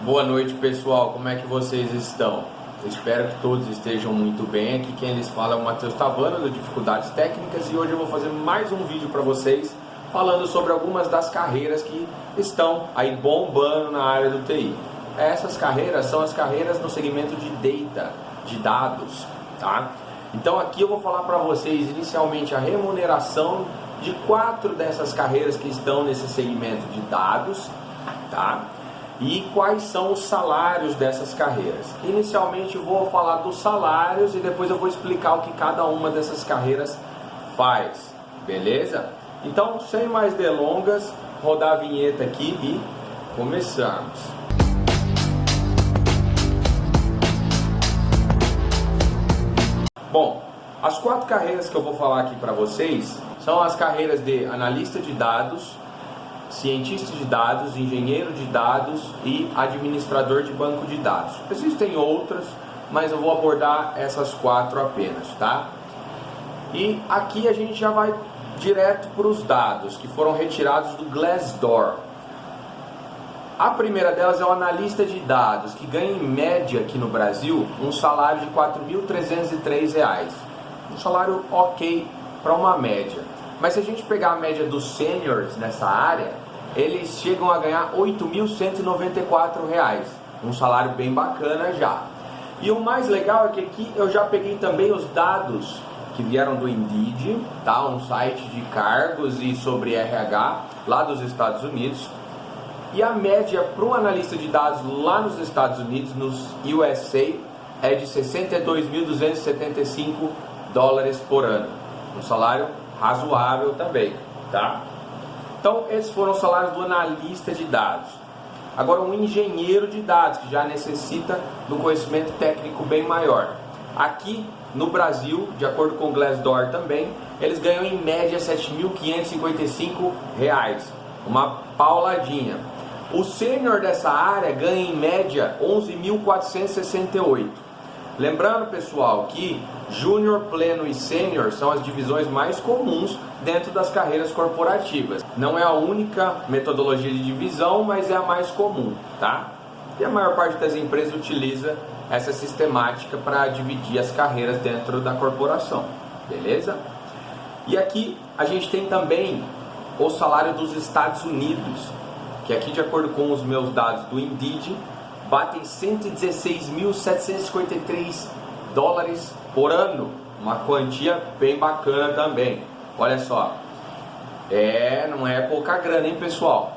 Boa noite, pessoal, como é que vocês estão? Espero que todos estejam muito bem. Aqui quem lhes fala é o Matheus Tavano, do Dificuldades Técnicas, e hoje eu vou fazer mais um vídeo para vocês falando sobre algumas das carreiras que estão aí bombando na área do TI. Essas carreiras são as carreiras no segmento de data, de dados, tá? Então aqui eu vou falar para vocês inicialmente a remuneração de 4 dessas carreiras que estão nesse segmento de dados, tá? E quais são os salários dessas carreiras. Inicialmente eu vou falar dos salários e depois eu vou explicar o que cada uma dessas carreiras faz, beleza? Então, sem mais delongas, rodar a vinheta aqui e começamos. Bom, as 4 carreiras que eu vou falar aqui para vocês são as carreiras de analista de dados, cientista de dados, engenheiro de dados e administrador de banco de dados. Existem outras, mas eu vou abordar essas 4 apenas, tá? E aqui a gente já vai direto para os dados que foram retirados do Glassdoor. A primeira delas é o analista de dados, que ganha em média aqui no Brasil um salário de R$ 4.303. Um salário ok para uma média. Mas se a gente pegar a média dos seniors nessa área, eles chegam a ganhar R$ 8.194. Um salário bem bacana já. E o mais legal é que aqui eu já peguei também os dados que vieram do Indeed, tá? Um site de cargos e sobre RH lá dos Estados Unidos. E a média para um analista de dados lá nos Estados Unidos, nos USA, é de $62.275 por ano. Um salário razoável também, tá? Então, esses foram os salários do analista de dados. Agora, um engenheiro de dados, que já necessita de um conhecimento técnico bem maior. Aqui no Brasil, de acordo com o Glassdoor também, eles ganham em média R$ 7.555. Uma pauladinha. O sênior dessa área ganha em média R$ 11.468. Lembrando, pessoal, que júnior, pleno e sênior são as divisões mais comuns dentro das carreiras corporativas. Não é a única metodologia de divisão, mas é a mais comum, tá? E a maior parte das empresas utiliza essa sistemática para dividir as carreiras dentro da corporação, beleza? E aqui a gente tem também o salário dos Estados Unidos, que aqui, de acordo com os meus dados do Indeed, batem $116.753 por ano, uma quantia bem bacana também. Olha só, não é pouca grana, hein, pessoal?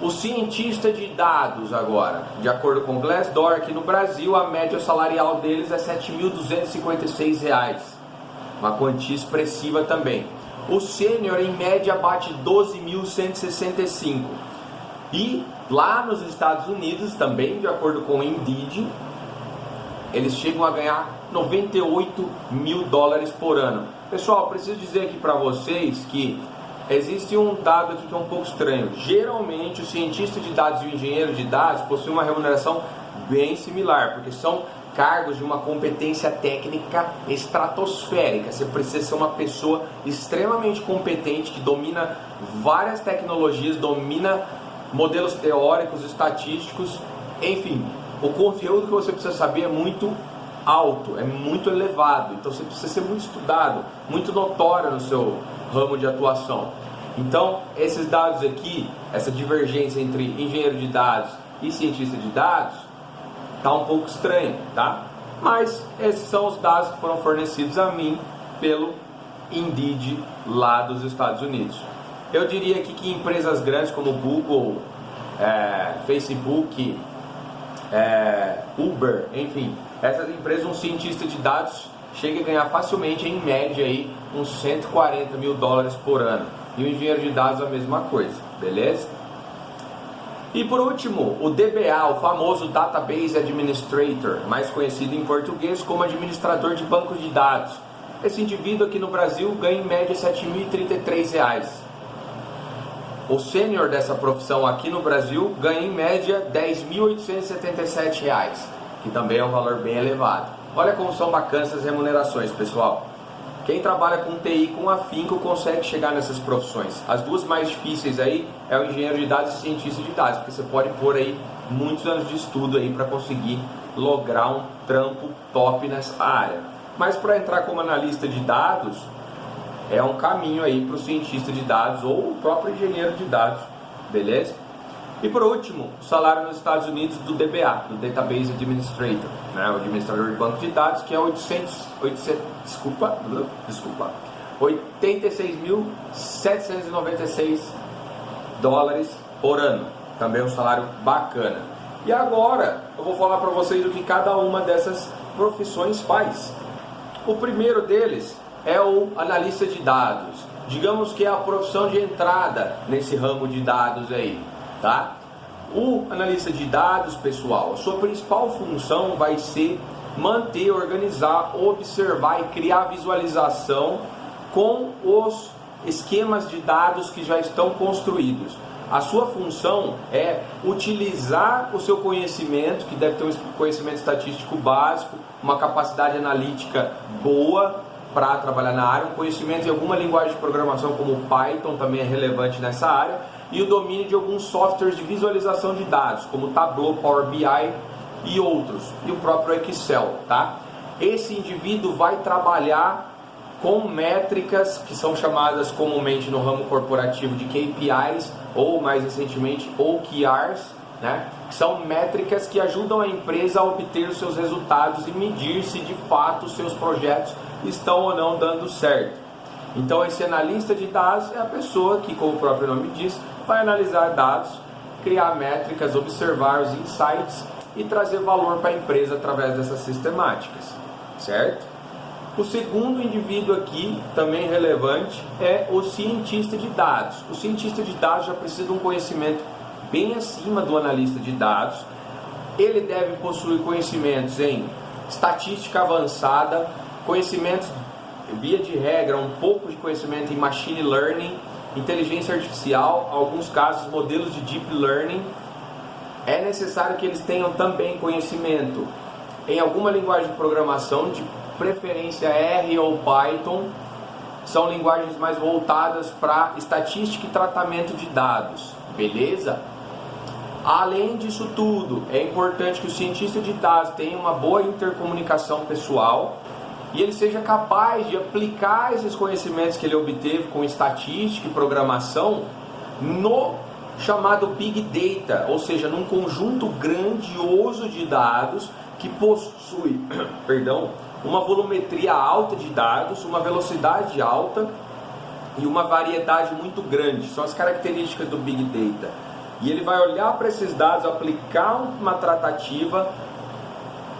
O cientista de dados agora, de acordo com o Glassdoor, aqui no Brasil, a média salarial deles é R$ 7.256, uma quantia expressiva também. O sênior, em média, bate 12.165. E lá nos Estados Unidos, também de acordo com o Indeed, eles chegam a ganhar $98.000 por ano. Pessoal, preciso dizer aqui para vocês que existe um dado aqui que é um pouco estranho. Geralmente o cientista de dados e o engenheiro de dados possuem uma remuneração bem similar, porque são cargos de uma competência técnica estratosférica. Você precisa ser uma pessoa extremamente competente, que domina várias tecnologias, domina modelos teóricos, estatísticos, enfim, o conteúdo que você precisa saber é muito alto, é muito elevado, então você precisa ser muito estudado, muito notório no seu ramo de atuação. Então, esses dados aqui, essa divergência entre engenheiro de dados e cientista de dados, tá um pouco estranho, tá? Mas esses são os dados que foram fornecidos a mim pelo Indeed lá dos Estados Unidos. Eu diria aqui que empresas grandes como Google, Facebook, Uber, enfim, essas empresas, um cientista de dados chega a ganhar facilmente, em média, aí, uns $140.000 por ano. E o engenheiro de dados a mesma coisa, beleza? E por último, o DBA, o famoso Database Administrator, mais conhecido em português como administrador de banco de dados. Esse indivíduo aqui no Brasil ganha em média R$ 7.033. O sênior dessa profissão aqui no Brasil ganha em média R$ 10.877, que também é um valor bem elevado. Olha como são bacanas essas remunerações, pessoal. Quem trabalha com TI com afinco consegue chegar nessas profissões. As duas mais difíceis aí é o engenheiro de dados e cientista de dados, porque você pode pôr aí muitos anos de estudo aí para conseguir lograr um trampo top nessa área. Mas para entrar como analista de dados, é um caminho aí para o cientista de dados ou o próprio engenheiro de dados, beleza? E por último, o salário nos Estados Unidos do DBA, do Database Administrator, né, o administrador de banco de dados, que é 86.796 dólares por ano. Também um salário bacana. E agora eu vou falar para vocês o que cada uma dessas profissões faz. O primeiro deles é o analista de dados. Digamos que é a profissão de entrada nesse ramo de dados aí, tá? O analista de dados, pessoal, a sua principal função vai ser manter, organizar, observar e criar visualização com os esquemas de dados que já estão construídos. A sua função é utilizar o seu conhecimento, que deve ter um conhecimento estatístico básico, uma capacidade analítica boa para trabalhar na área, um conhecimento em alguma linguagem de programação como o Python também é relevante nessa área, e o domínio de alguns softwares de visualização de dados, como Tableau, Power BI e outros, e o próprio Excel, tá? Esse indivíduo vai trabalhar com métricas que são chamadas comumente no ramo corporativo de KPIs, ou mais recentemente OKRs, né? Que são métricas que ajudam a empresa a obter os seus resultados e medir se de fato os seus projetos estão ou não dando certo. Então esse analista de dados é a pessoa que, como o próprio nome diz, vai analisar dados, criar métricas, observar os insights e trazer valor para a empresa através dessas sistemáticas, certo? O segundo indivíduo aqui, também relevante, é o cientista de dados. O cientista de dados já precisa de um conhecimento bem acima do analista de dados. Ele deve possuir conhecimentos em estatística avançada, conhecimentos, via de regra, um pouco de conhecimento em machine learning, inteligência artificial, alguns casos modelos de deep learning. É necessário que eles tenham também conhecimento em alguma linguagem de programação, de preferência R ou Python. São linguagens mais voltadas para estatística e tratamento de dados, beleza? Além disso tudo, é importante que o cientista de dados tenha uma boa intercomunicação pessoal e ele seja capaz de aplicar esses conhecimentos que ele obteve com estatística e programação no chamado Big Data, ou seja, num conjunto grandioso de dados que possui, uma volumetria alta de dados, uma velocidade alta e uma variedade muito grande. São as características do Big Data. E ele vai olhar para esses dados, aplicar uma tratativa,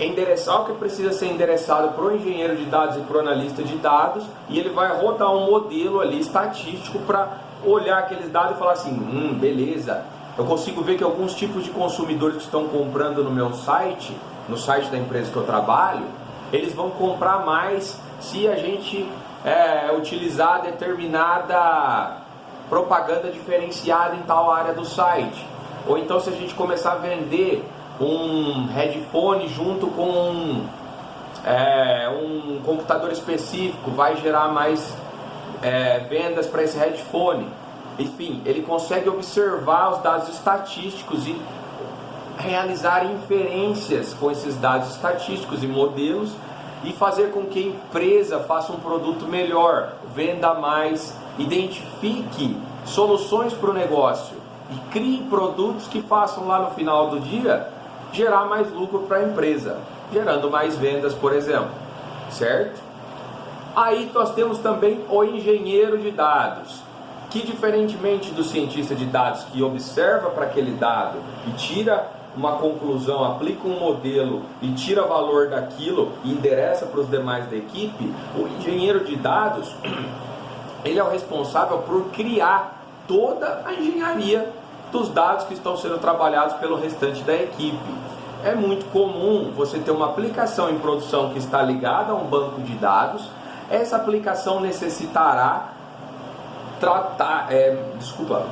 endereçar o que precisa ser endereçado para o engenheiro de dados e para o analista de dados, e ele vai rodar um modelo ali estatístico para olhar aqueles dados e falar assim, beleza, eu consigo ver que alguns tipos de consumidores que estão comprando no meu site, no site da empresa que eu trabalho, eles vão comprar mais se a gente utilizar determinada propaganda diferenciada em tal área do site. Ou então se a gente começar a vender um headphone junto com um computador específico, vai gerar mais vendas para esse headphone. Enfim, ele consegue observar os dados estatísticos e realizar inferências com esses dados estatísticos e modelos e fazer com que a empresa faça um produto melhor, venda mais, identifique soluções para o negócio e crie produtos que façam lá no final do dia gerar mais lucro para a empresa, gerando mais vendas, por exemplo, certo? Aí nós temos também o engenheiro de dados, que diferentemente do cientista de dados que observa para aquele dado e tira uma conclusão, aplica um modelo e tira valor daquilo e endereça para os demais da equipe, o engenheiro de dados, ele é o responsável por criar toda a engenharia dos dados que estão sendo trabalhados pelo restante da equipe. É muito comum você ter uma aplicação em produção que está ligada a um banco de dados. Essa aplicação necessitará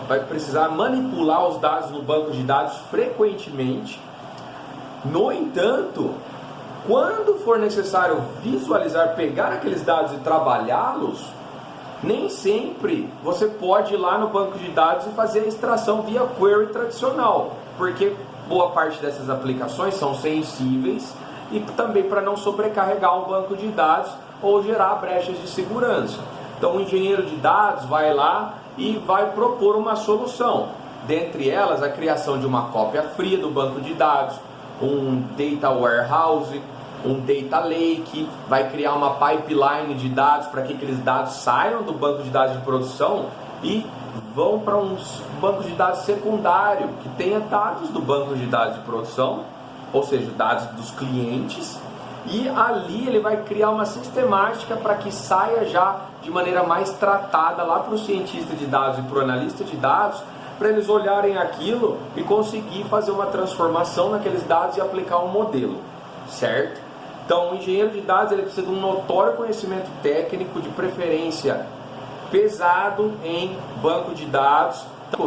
vai precisar manipular os dados no banco de dados frequentemente. No entanto, quando for necessário visualizar, pegar aqueles dados e trabalhá-los, nem sempre você pode ir lá no banco de dados e fazer a extração via query tradicional, porque boa parte dessas aplicações são sensíveis e também para não sobrecarregar o banco de dados ou gerar brechas de segurança. Então o engenheiro de dados vai lá e vai propor uma solução, dentre elas a criação de uma cópia fria do banco de dados, um data warehouse, um data lake, vai criar uma pipeline de dados para que aqueles dados saiam do banco de dados de produção e vão para um banco de dados secundário que tenha dados do banco de dados de produção, ou seja, dados dos clientes, e ali ele vai criar uma sistemática para que saia já de maneira mais tratada lá para o cientista de dados e para o analista de dados, para eles olharem aquilo e conseguir fazer uma transformação naqueles dados e aplicar um modelo, certo? Então o engenheiro de dados ele precisa de um notório conhecimento técnico, de preferência pesado em banco de dados,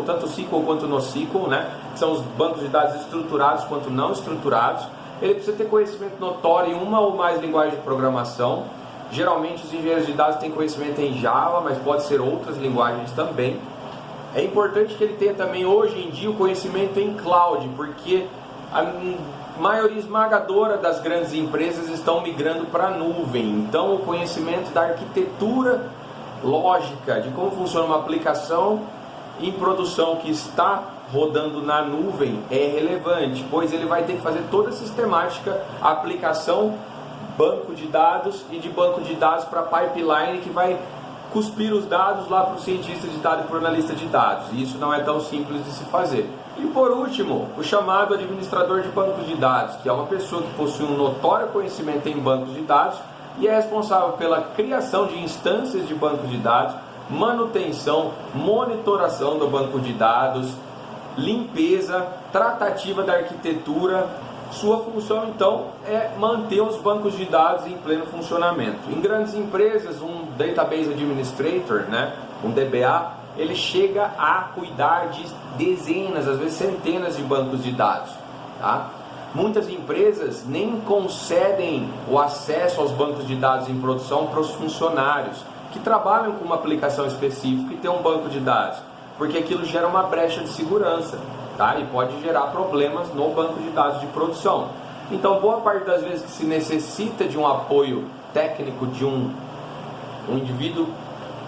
tanto SQL quanto NoSQL, né? Que são os bancos de dados estruturados quanto não estruturados. Ele precisa ter conhecimento notório em uma ou mais linguagens de programação. Geralmente os engenheiros de dados têm conhecimento em Java, mas pode ser outras linguagens também. É importante que ele tenha também hoje em dia o conhecimento em cloud, porque a maioria esmagadora das grandes empresas estão migrando para a nuvem. Então o conhecimento da arquitetura lógica de como funciona uma aplicação em produção que está rodando na nuvem é relevante, pois ele vai ter que fazer toda a sistemática, aplicação, banco de dados e de banco de dados para pipeline que vai cuspir os dados lá para o cientista de dados e para o analista de dados. E isso não é tão simples de se fazer. E por último, o chamado administrador de bancos de dados, que é uma pessoa que possui um notório conhecimento em bancos de dados e é responsável pela criação de instâncias de banco de dados, manutenção, monitoração do banco de dados, limpeza, tratativa da arquitetura. Sua função então é manter os bancos de dados em pleno funcionamento. Em grandes empresas, um Database Administrator, né, um DBA, ele chega a cuidar de dezenas, às vezes centenas de bancos de dados, tá? Muitas empresas nem concedem o acesso aos bancos de dados em produção para os funcionários que trabalham com uma aplicação específica e tem um banco de dados, porque aquilo gera uma brecha de segurança, tá? E pode gerar problemas no banco de dados de produção. Então, boa parte das vezes que se necessita de um apoio técnico de um indivíduo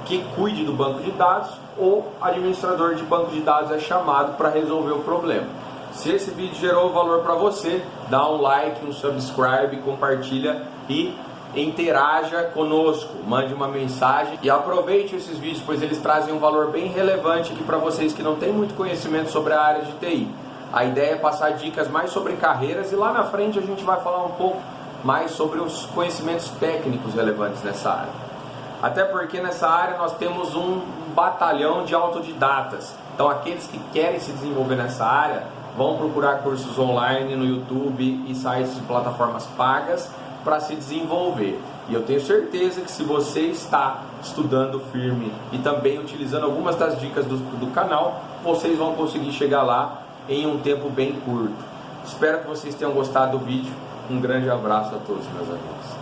que cuide do banco de dados, o administrador de banco de dados é chamado para resolver o problema. Se esse vídeo gerou valor para você, dá um like, um subscribe, compartilha e interaja conosco, mande uma mensagem e aproveite esses vídeos, pois eles trazem um valor bem relevante aqui para vocês que não têm muito conhecimento sobre a área de TI. A ideia é passar dicas mais sobre carreiras e lá na frente a gente vai falar um pouco mais sobre os conhecimentos técnicos relevantes nessa área. Até porque nessa área nós temos um batalhão de autodidatas. Então aqueles que querem se desenvolver nessa área vão procurar cursos online no YouTube e sites de plataformas pagas para se desenvolver. E eu tenho certeza que se você está estudando firme e também utilizando algumas das dicas do canal, vocês vão conseguir chegar lá em um tempo bem curto. Espero que vocês tenham gostado do vídeo. Um grande abraço a todos, meus amigos.